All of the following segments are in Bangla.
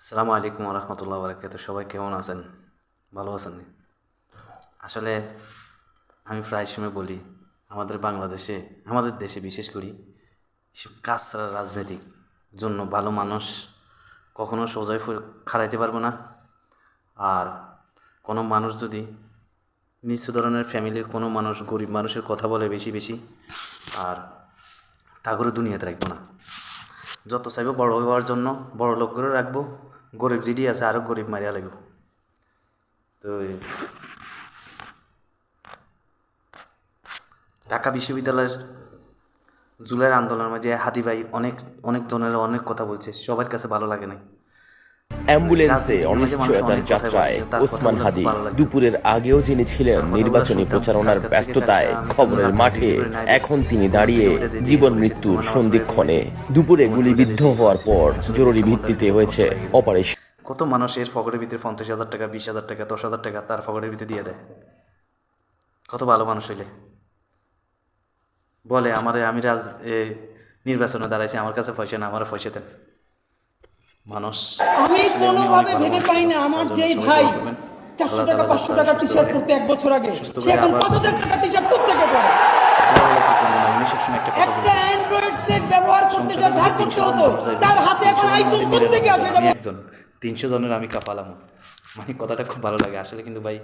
আসসালামু আলাইকুম রহমতুল্লাহ বারাকাতুহু। সবাই কেমন আছেন? ভালো আছেন? আসলে আমি প্রায় সময় বলি, আমাদের দেশে বিশেষ করি এসব কাজছাড়া রাজনৈতিক জন্য ভালো মানুষ কখনো সোজাই খাড়াইতে পারবো না। আর কোনো মানুষ যদি নিচু ধরনের ফ্যামিলির কোনো মানুষ গরিব মানুষের কথা বলে বেশি বেশি, আর তা করে দুনিয়াতে রাখবো না। যত চাইবো বড় হওয়ার জন্য বড় লোক করে রাখবো, গরিব যেটি আছে আরও গরিব মারিয়া লাগবো। তো ঢাকা বিশ্ববিদ্যালয়ের জুলাইয়ের আন্দোলনের মাঝে হাদি ভাই অনেক অনেক ধরনের অনেক কথা বলছে, সবার কাছে ভালো লাগে নাই। অ্যাম্বুলেন্সে অনিশ্চয়তার যাত্রায় ওসমান হাদি দুপুরের আগেও যিনি ছিলেন নির্বাচনী প্রচারণার ব্যস্ততায় খবরের মাঠে, এখন তিনি দাঁড়িয়ে জীবন মৃত্যুর সন্ধিক্ষণে। দুপুরে গুলিবিদ্ধ হওয়ার পর জরুরি ভিত্তিতে হয়েছে অপারেশন। কত মানুষের পকেটের ভিতরে 50,000 টাকা, 20,000 টাকা, 10,000 টাকা তার পকেটের ভিতরে দিয়ে দেয়। কত ভালো মানুষ হইলে বলে আমি নির্বাচনে দাঁড়াইছি, আমার কাছে পয়সা না, আমার পয়সা দেন। মানুষ আমি কোনোভাবে ভেবে পাই না আমার যেই ভাই 400 টাকা 500 টাকা টি-শার্ট পরতে এক বছর আগে, সে এখন 5,000 টাকা টি-শার্ট প্রত্যেকে পরে। একটা অ্যান্ড্রয়েড সেট ব্যবহার করতে যা ধার করতে হতো, তার হাতে এখন আইফোন প্রত্যেকে আছে। একজন 300 জনের আমি কাপালাম, মানে কথাটা খুব ভালো লাগে আসলে। কিন্তু ভাই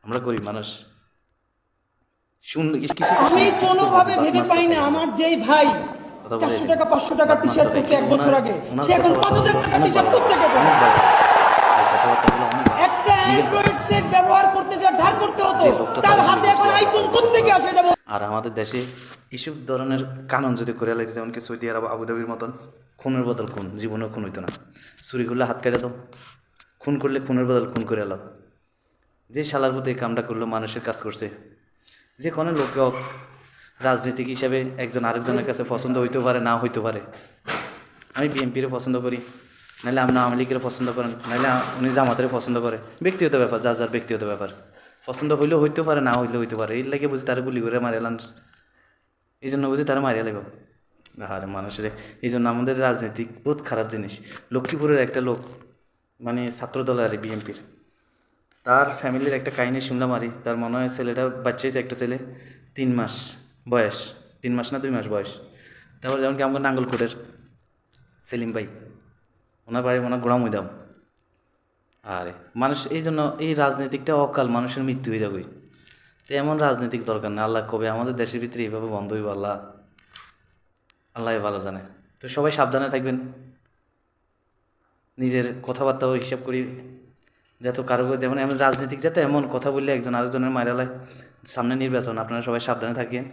আমরা গরিব মানুষ, আমি কোনোভাবে ভেবে পাই না আমার যেই ভাই 400 টাকা 500 টাকা টি-শার্ট পরতে এক বছর আগে, সে এখন 5,000 টাকা টি-শার্ট প্রত্যেকে পরে। একটা অ্যান্ড্রয়েড সেট ব্যবহার করতে যা ধার করতে হতো, তার হাতে এখন আইফোন প্রত্যেকে আছে। আর আমাদের দেশে এসব ধরনের কানুন যদি করে লাগছে, যেমন কি সৌদি আরব আবুধাবির মতন, খুনের বদল খুন, জীবনেও খুন হইতো না। চুরি করলে হাত কেটে দাও, খুন করলে খুনের বদল খুন করে এলো। যে শালার প্রতি এই কামটা করলো, মানুষের কাজ করছে। যে কোনো লোক রাজনীতিক হিসাবে একজন আরেকজনের কাছে পছন্দ হইতেও পারে, না হইতে পারে। আমি বিএনপিরে পছন্দ করি, নাহলে আপনি আওয়ামী লীগের পছন্দ করেন, নাহলে উনি জামাতের পছন্দ করে। ব্যক্তিগত ব্যাপার, যার যার ব্যক্তিগত ব্যাপার। পছন্দ হইলেও হইতে পারে, না হইলেও হইতে পারে। এই লাগে বুঝি তারা গুলি করে মারিয়ালান, এই জন্য বুঝি তারা মারিয়া লাগবে। আরে মানুষের এই জন্য আমাদের রাজনীতিক বহুত খারাপ জিনিস। লক্ষ্মীপুরের একটা লোক, মানে ছাত্রদল আর বিএনপির, তার ফ্যামিলির একটা কাহিনী শুনলাম। তার মনে হয় ছেলেটার বাচ্চা হয়েছে, একটা ছেলে 3 মাস বয়স, 3 মাস না 2 মাস বয়স। তারপর যেমন কি আমাকে নাঙ্গলকোটের সেলিম ভাই, ওনার বাড়ি মনে হয় গোড়ামুদাম। আরে মানুষ এই জন্য এই রাজনীতিকটা অকাল, মানুষের মৃত্যু হয়ে যাবে। তো এমন রাজনীতিক দরকার না। আল্লাহ কবে আমাদের দেশের ভিতরে এইভাবে বন্ধ হইব, আল্লাহ ভালো জানে। তো সবাই সাবধানে থাকবেন, নিজের কথাবার্তাও হিসাব করি, যাতে কারো যেমন এমন রাজনীতিক যাতে এমন কথা বললে একজন আরেকজনের মারালায়। সামনে নির্বাচন, আপনারা সবাই সাবধানে থাকেন।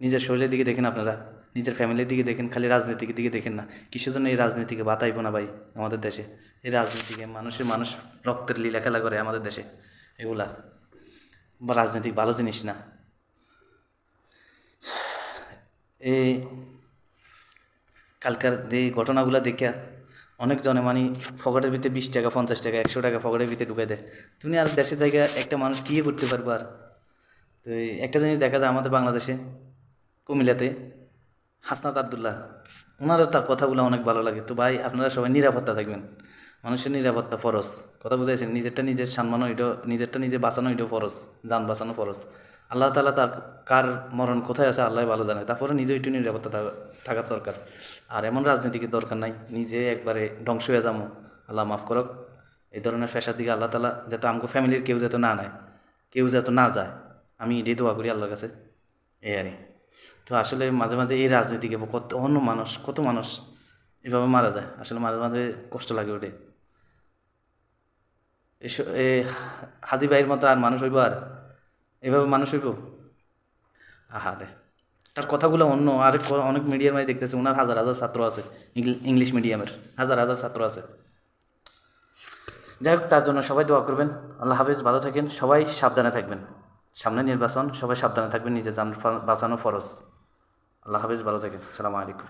নিজের শরীরের দিকে দেখেন, আপনারা নিজের ফ্যামিলির দিকে দেখেন, খালি রাজনীতির দিকে দেখেন না। কিসের জন্য এই রাজনীতিকে বাতাইব না ভাই আমাদের দেশে? এই রাজনীতিকে মানুষ রক্তের লীলা খেলা করে আমাদের দেশে। এগুলা বা রাজনীতিক ভালো জিনিস না। এই কালকার এই ঘটনাগুলো দেখে অনেকজনে মানে পকেটের ভিতরে 20 টাকা 50 টাকা 100 টাকা পকেটের ভিতরে ঢুকে দেয়। তুমি আর দেশের জায়গায় একটা মানুষ কী করতে পারবো? আর তো একটা জিনিস দেখা যায় আমাদের বাংলাদেশে, কুমিল্লাতে হাসনাত আবদুল্লাহ, ওনারও তার কথাগুলো অনেক ভালো লাগে। তো ভাই আপনারা সবাই নিরাপত্তা থাকবেন, মানুষের নিরাপত্তা ফরজ। কথা বুঝাইছেন? নিজের সম্মানও এটাও, নিজেরটা নিজে বাঁচানো এটাও ফরজ, যান বাঁচানো ফরজ। আল্লাহ তাআলা তার কার মরণ কোথায় আছে আল্লাহ ভালো জানে। তারপরে নিজে একটু নিরাপত্তা থাকার দরকার। আর এমন রাজনীতিকে দরকার নাই নিজে একবারে ধ্বংস হয়ে যাবো, আল্লাহ মাফ করক। এই ধরনের ফ্যাসার দিকে আল্লাহ তাআলা যাতে আমাকে ফ্যামিলির কেউ যাতে না নেয়, কেউ যাতে না যায়, আমি এটাই দোয়া করি আল্লাহর কাছে। এই আর তো আসলে মাঝে মাঝে এই রাজনীতিকে কত মানুষ এভাবে মারা যায়, আসলে মাঝে মাঝে কষ্ট লাগে ওঠে। এ হাজি ভাইয়ের মতো আর মানুষ হইব? আর এভাবে মানুষ হইব? আহারে, তার কথাগুলো অন্য আরেক অনেক মিডিয়ার মাঝে দেখতেছে, ওনার হাজার হাজার ছাত্র আছে, ইংলিশ মিডিয়ামের হাজার হাজার ছাত্র আছে। যাই হোক, তার জন্য সবাই দোয়া করবেন। আল্লাহ হাফেজ, ভালো থাকেন, সবাই সাবধানে থাকবেন। সামনে নির্বাচন, সবাই সাবধানে থাকবেন, নিজের জান বাঁচানো ফরজ। আল্লাহ হাফেজ, ভালো থাকেন, আসসালামু আলাইকুম।